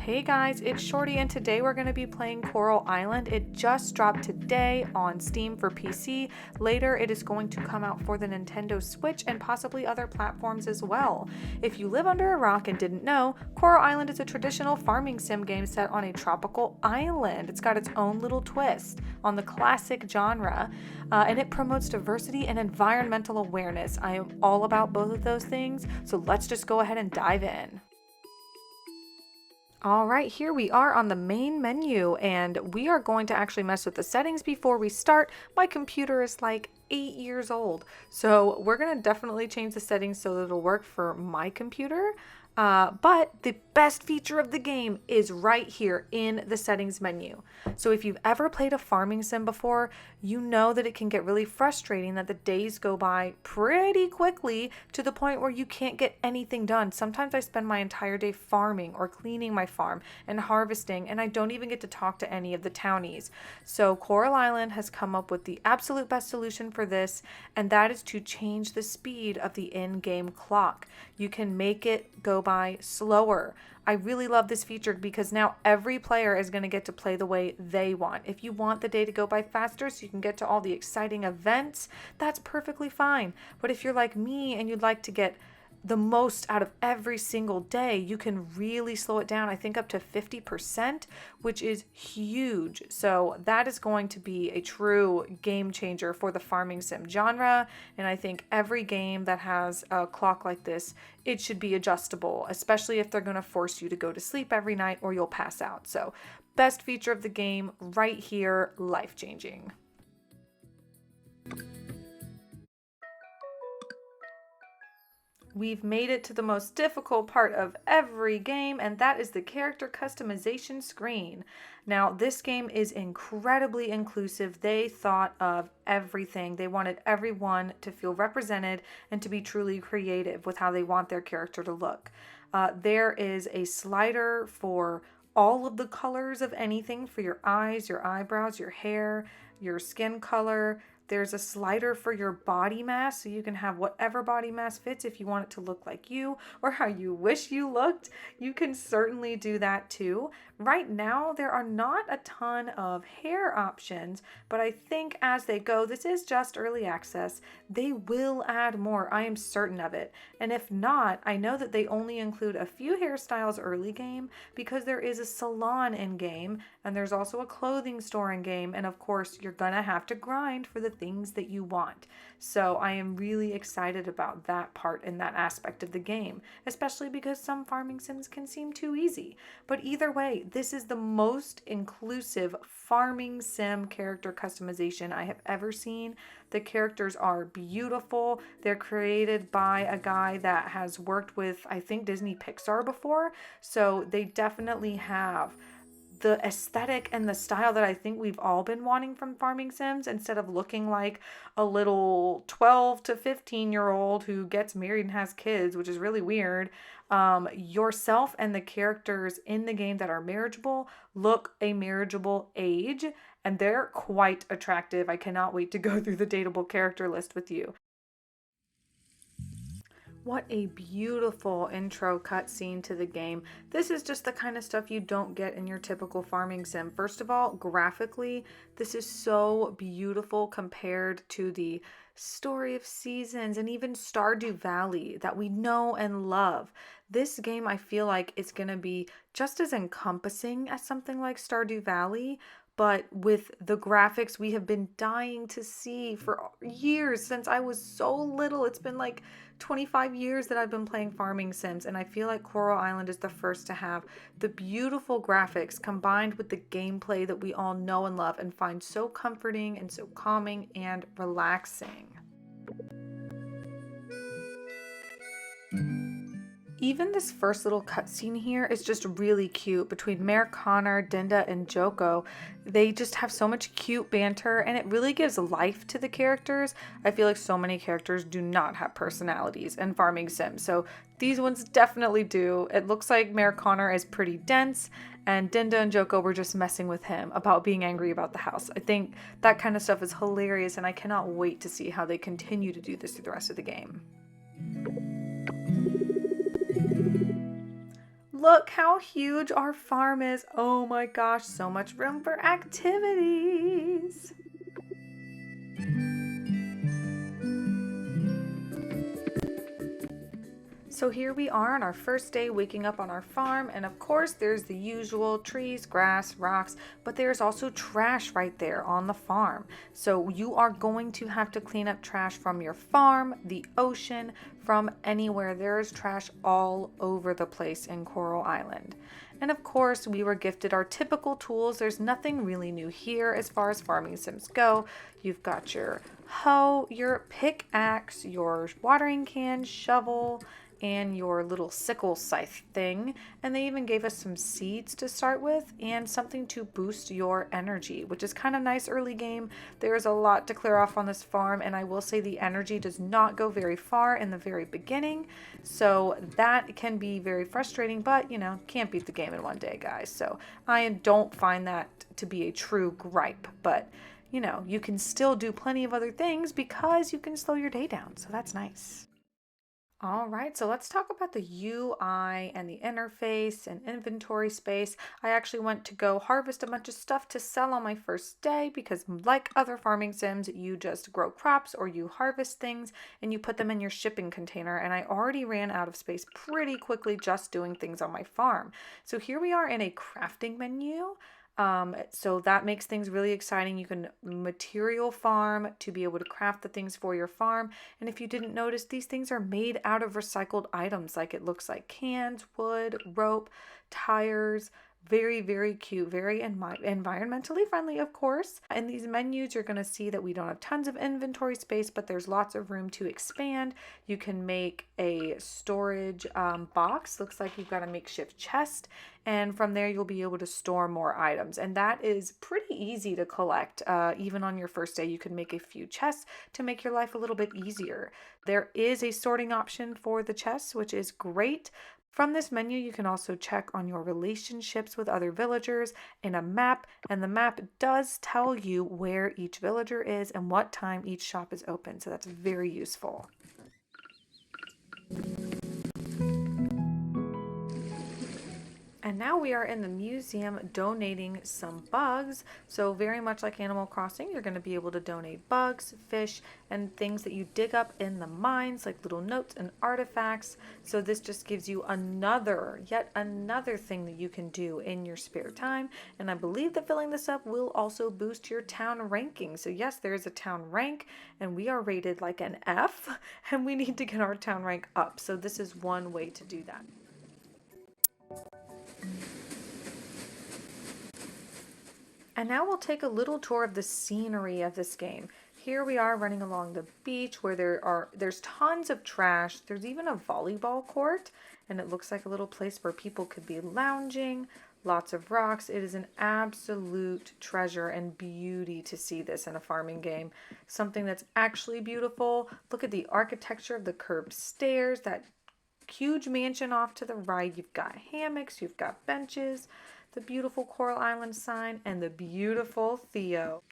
Hey guys, it's Shorty and today we're going to be playing Coral Island. It just dropped today on Steam for PC. Later it is going to come out for the Nintendo Switch and possibly other platforms as well. If you live under a rock and didn't know, Coral Island is a traditional farming sim game set on a tropical island. It's got its own little twist on the classic genre, and it promotes diversity and environmental awareness. I am all about both of those things, so let's just go ahead and dive in. All right, here we are on the main menu, and we are going to actually mess with the settings before we start. My computer is like 8 years old, so we're going to definitely change the settings so that it'll work for my computer. But the best feature of the game is right here in the settings menu. So if you've ever played a farming sim before, you know that it can get really frustrating that the days go by pretty quickly to the point where you can't get anything done. Sometimes I spend my entire day farming or cleaning my farm and harvesting, and I don't even get to talk to any of the townies. So Coral Island has come up with the absolute best solution for this, and that is to change the speed of the in-game clock. You can make it go by slower. I really love this feature because now every player is going to get to play the way they want. If you want the day to go by faster so you can get to all the exciting events, that's perfectly fine. But if you're like me and you'd like to get the most out of every single day, you can really slow it down, I think up to 50%, which is huge. So that is going to be a true game changer for the farming sim genre. And I think every game that has a clock like this, it should be adjustable, especially if they're going to force you to go to sleep every night or you'll pass out. So best feature of the game right here, life-changing. We've made it to the most difficult part of every game, and that is the character customization screen. Now, this game is incredibly inclusive. They thought of everything. They wanted everyone to feel represented and to be truly creative with how they want their character to look. There is a slider for all of the colors of anything for your eyes, your eyebrows, your hair, your skin color. There's a slider for your body mass, so you can have whatever body mass fits if you want it to look like you or how you wish you looked. You can certainly do that too. Right now, there are not a ton of hair options, but I think as they go, this is just early access, they will add more. I am certain of it. And if not, I know that they only include a few hairstyles early game because there is a salon in game and there's also a clothing store in game. And of course, you're gonna have to grind for the things that you want. So I am really excited about that part and that aspect of the game, especially because some farming sims can seem too easy. But either way, this is the most inclusive farming sim character customization I have ever seen. The characters are beautiful. They're created by a guy that has worked with, I think, Disney Pixar before. So they definitely have the aesthetic and the style that I think we've all been wanting from farming sims, instead of looking like a little 12 to 15-year-old who gets married and has kids, which is really weird. Yourself and the characters in the game that are marriageable look a marriageable age, and they're quite attractive. I cannot wait to go through the dateable character list with you. What a beautiful intro cutscene to the game. This is just the kind of stuff you don't get in your typical farming sim. First of all, graphically, this is so beautiful compared to the Story of Seasons and even Stardew Valley that we know and love. This game, I feel like it's going to be just as encompassing as something like Stardew Valley, but with the graphics we have been dying to see for years since I was so little. It's been like 25 years that I've been playing farming sims, and I feel like Coral Island is the first to have the beautiful graphics combined with the gameplay that we all know and love and find so comforting and so calming and relaxing. Even this first little cutscene here is just really cute between Mayor Connor, Dinda, and Joko. They just have so much cute banter, and it really gives life to the characters. I feel like so many characters do not have personalities in farming sims, so these ones definitely do. It looks like Mayor Connor is pretty dense, and Dinda and Joko were just messing with him about being angry about the house. I think that kind of stuff is hilarious, and I cannot wait to see how they continue to do this through the rest of the game. Look how huge our farm is. Oh my gosh, so much room for activities. So here we are on our first day waking up on our farm, and of course there's the usual trees, grass, rocks, but there's also trash right there on the farm. So you are going to have to clean up trash from your farm, the ocean, from anywhere. There is trash all over the place in Coral Island. And of course, we were gifted our typical tools. There's nothing really new here as far as farming sims go. You've got your hoe, your pickaxe, your watering can, shovel, and your little sickle scythe thing. And they even gave us some seeds to start with and something to boost your energy, which is kind of nice early game. There's a lot to clear off on this farm, and I will say the energy does not go very far in the very beginning. So that can be very frustrating, but you know, can't beat the game in one day, guys. So I don't find that to be a true gripe, but you know, you can still do plenty of other things because you can slow your day down. So that's nice. All right, so let's talk about the UI and the interface and inventory space. I actually went to go harvest a bunch of stuff to sell on my first day because, like other farming sims, you just grow crops or you harvest things and you put them in your shipping container. And I already ran out of space pretty quickly just doing things on my farm. So here we are in a crafting menu. So that makes things really exciting. You can material farm to be able to craft the things for your farm. And if you didn't notice, these things are made out of recycled items. Like it looks like cans, wood, rope, tires. Very, very cute, very environmentally friendly, of course. In these menus, you're going to see that we don't have tons of inventory space, but there's lots of room to expand. You can make a storage box. Looks like you've got a makeshift chest. And from there, you'll be able to store more items. And that is pretty easy to collect. Even on your first day, you can make a few chests to make your life a little bit easier. There is a sorting option for the chests, which is great. From this menu, you can also check on your relationships with other villagers in a map, and the map does tell you where each villager is and what time each shop is open, so that's very useful. And now we are in the museum donating some bugs. So very much like Animal Crossing, you're going to be able to donate bugs, fish, and things that you dig up in the mines, like little notes and artifacts. So this just gives you yet another thing that you can do in your spare time. And I believe that filling this up will also boost your town ranking. So yes, there is a town rank, and we are rated like an F, and we need to get our town rank up. So this is one way to do that. And now we'll take a little tour of the scenery of this game. Here we are running along the beach where there's tons of trash. There's even a volleyball court, and it looks like a little place where people could be lounging. Lots of rocks. It is an absolute treasure and beauty to see this in a farming game. Something that's actually beautiful. Look at the architecture of the curved stairs, that huge mansion off to the right. You've got hammocks, you've got benches, the beautiful Coral Island sign, and the beautiful Theo.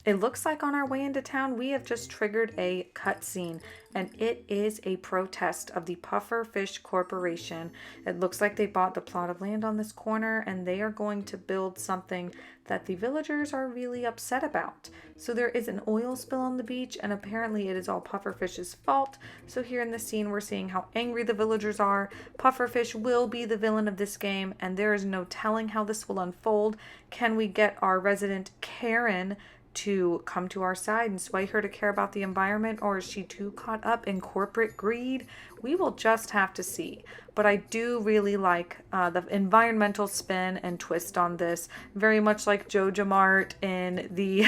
It looks like on our way into town, we have just triggered a cutscene, and it is a protest of the Pufferfish Corporation. It looks like they bought the plot of land on this corner, and they are going to build something that the villagers are really upset about. So there is an oil spill on the beach, and apparently it is all Pufferfish's fault. So here in the scene, we're seeing how angry the villagers are. Pufferfish will be the villain of this game, and there is no telling how this will unfold. Can we get our resident Karen to come to our side and sway her to care about the environment, or is she too caught up in corporate greed? We will just have to see. But I do really like the environmental spin and twist on this, very much like Joja Mart in the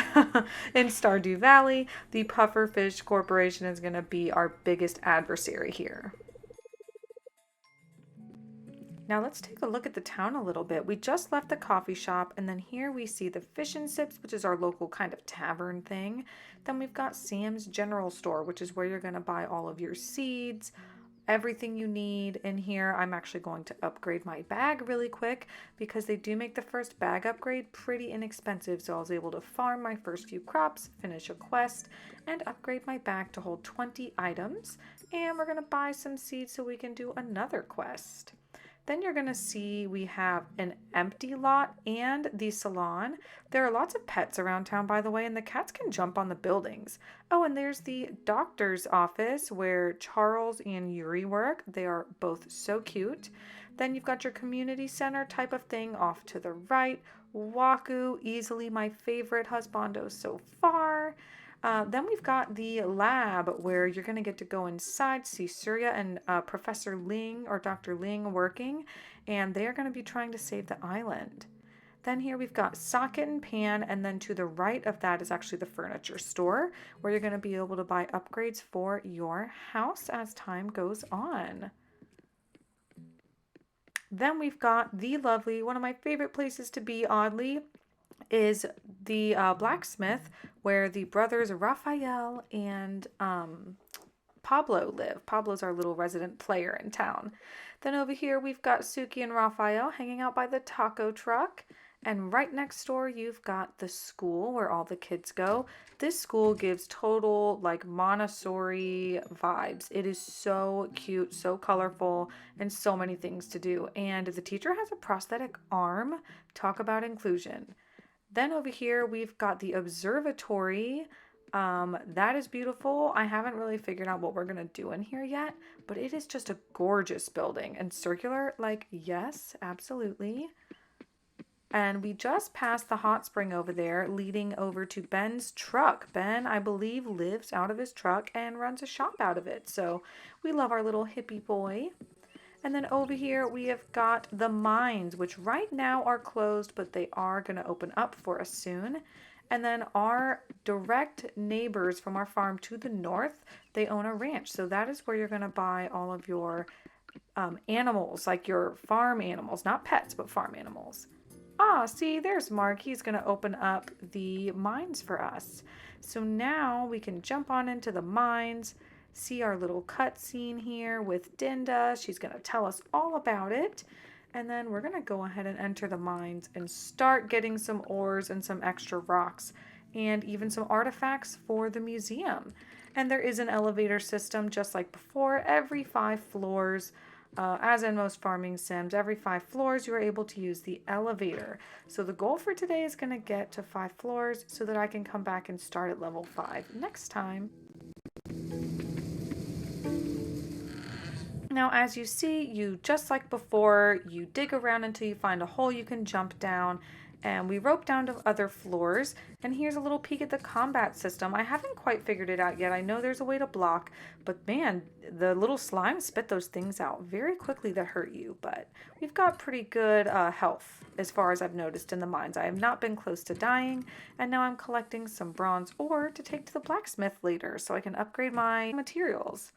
in Stardew Valley. The Pufferfish Corporation is going to be our biggest adversary here. Now let's take a look at the town a little bit. We just left the coffee shop, and then here we see the Fish and Sips, which is our local kind of tavern thing. Then we've got Sam's General Store, which is where you're going to buy all of your seeds, everything you need in here. I'm actually going to upgrade my bag really quick because they do make the first bag upgrade pretty inexpensive. So I was able to farm my first few crops, finish a quest, and upgrade my bag to hold 20 items. And we're going to buy some seeds so we can do another quest. Then you're going to see we have an empty lot and the salon. There are lots of pets around town, by the way, and the cats can jump on the buildings. Oh, and there's the doctor's office where Charles and Yuri work. They are both so cute. Then you've got your community center type of thing off to the right. Waku, easily my favorite husbando so far. Then we've got the lab where you're going to get to go inside, see Surya and Professor Ling or Dr. Ling working, and they are going to be trying to save the island. Then here we've got socket and pan, and then to the right of that is actually the furniture store where you're going to be able to buy upgrades for your house as time goes on. Then we've got the lovely, one of my favorite places to be, oddly, is the blacksmith where the brothers Raphael and Pablo live. Pablo's our little resident player in town. Then over here we've got Suki and Raphael hanging out by the taco truck. And right next door you've got the school where all the kids go. This school gives total like Montessori vibes. It is so cute, so colorful, and so many things to do. And the teacher has a prosthetic arm. Talk about inclusion. Then over here, we've got the observatory. That is beautiful. I haven't really figured out what we're going to do in here yet, but it is just a gorgeous building. And circular, like, yes, absolutely. And we just passed the hot spring over there, leading over to Ben's truck. Ben, I believe, lives out of his truck and runs a shop out of it. So we love our little hippie boy. And then over here we have got the mines, which right now are closed, but they are going to open up for us soon. And then our direct neighbors from our farm to the north, they own a ranch. So that is where you're going to buy all of your animals, like your farm animals, not pets, but farm animals. Ah, see, there's Mark. He's going to open up the mines for us. So now we can jump on into the mines. See our little cut scene here with Dinda. She's going to tell us all about it. And then we're going to go ahead and enter the mines and start getting some ores and some extra rocks and even some artifacts for the museum. And there is an elevator system just like before, every 5 floors. As in most farming sims, every 5 floors you are able to use the elevator. So the goal for today is going to get to 5 floors so that I can come back and start at level 5 next time. Now, as you see, you just like before, you dig around until you find a hole you can jump down, and we rope down to other floors. And here's a little peek at the combat system. I haven't quite figured it out yet. I know there's a way to block, but man, the little slimes spit those things out very quickly that hurt you. But we've got pretty good health as far as I've noticed in the mines. I have not been close to dying, and now I'm collecting some bronze ore to take to the blacksmith later so I can upgrade my materials.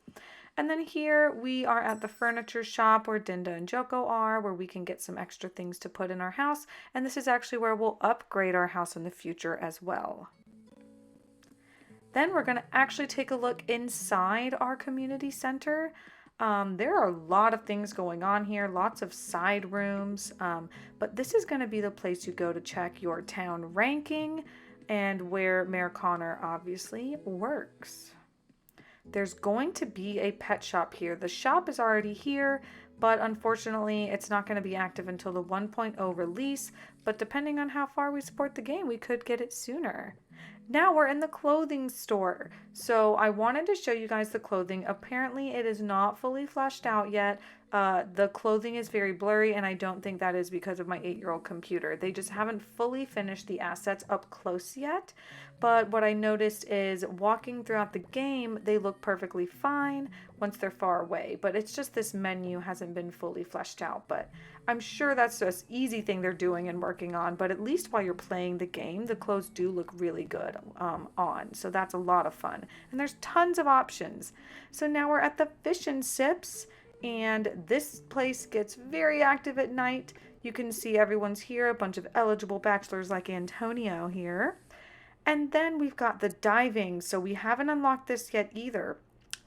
And then here we are at the furniture shop where Dinda and Joko are, where we can get some extra things to put in our house. And this is actually where we'll upgrade our house in the future as well. Then we're going to actually take a look inside our community center. There are a lot of things going on here, lots of side rooms, but this is going to be the place you go to check your town ranking and where Mayor Connor obviously works. There's going to be a pet shop here. The shop is already here, but unfortunately it's not going to be active until the 1.0 release, but depending on how far we support the game, we could get it sooner. Now we're in the clothing store. So I wanted to show you guys the clothing. Apparently it is not fully fleshed out yet. The clothing is very blurry, and I don't think that is because of my 8-year-old computer. They just haven't fully finished the assets up close yet. But what I noticed is walking throughout the game, they look perfectly fine once they're far away. But it's just this menu hasn't been fully fleshed out. But I'm sure that's just easy thing they're doing and working on. But at least while you're playing the game, the clothes do look really good on. So that's a lot of fun. And there's tons of options. So now we're at the Fish and Sips. And this place gets very active at night. You can see everyone's here, a bunch of eligible bachelors like Antonio here. And then we've got the diving. So we haven't unlocked this yet either.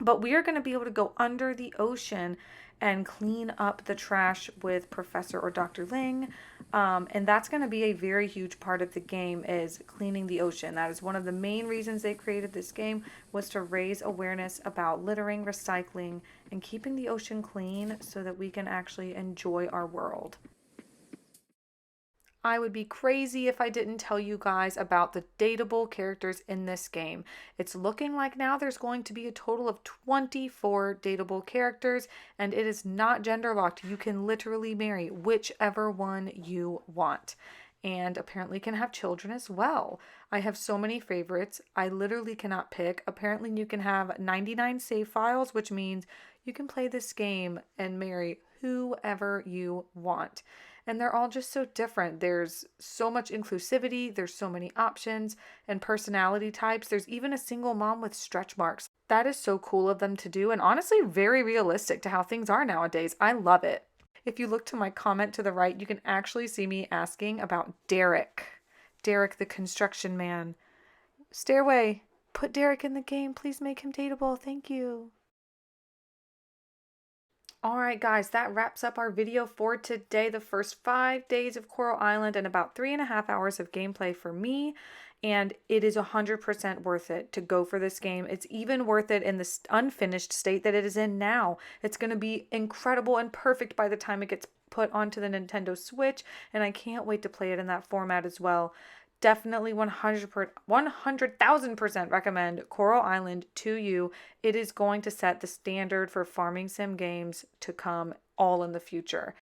But we are going to be able to go under the ocean and clean up the trash with Professor or Dr. Ling. And that's going to be a very huge part of the game, is cleaning the ocean. That is one of the main reasons they created this game, was to raise awareness about littering, recycling, and keeping the ocean clean so that we can actually enjoy our world. I would be crazy if I didn't tell you guys about the dateable characters in this game. It's looking like now there's going to be a total of 24 dateable characters, and it is not gender locked. You can literally marry whichever one you want, and apparently can have children as well. I have so many favorites. I literally cannot pick. Apparently, you can have 99 save files, which means you can play this game and marry whoever you want. And they're all just so different. There's so much inclusivity, there's so many options and personality types. There's even a single mom with stretch marks. That is so cool of them to do, and honestly, very realistic to how things are nowadays. I love it. If you look to my comment to the right, you can actually see me asking about Derek. Derek, the construction man. Stairway, put Derek in the game. Please make him dateable. Thank you. All right, guys, that wraps up our video for today. The first 5 days of Coral Island and about 3.5 hours of gameplay for me. And it is 100% worth it to go for this game. It's even worth it in the unfinished state that it is in now. It's going to be incredible and perfect by the time it gets put onto the Nintendo Switch. And I can't wait to play it in that format as well. Definitely 100,000% recommend Coral Island to you. It is going to set the standard for farming sim games to come all in the future.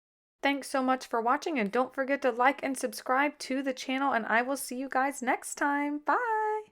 Thanks so much for watching, and don't forget to like and subscribe to the channel, and I will see you guys next time. Bye!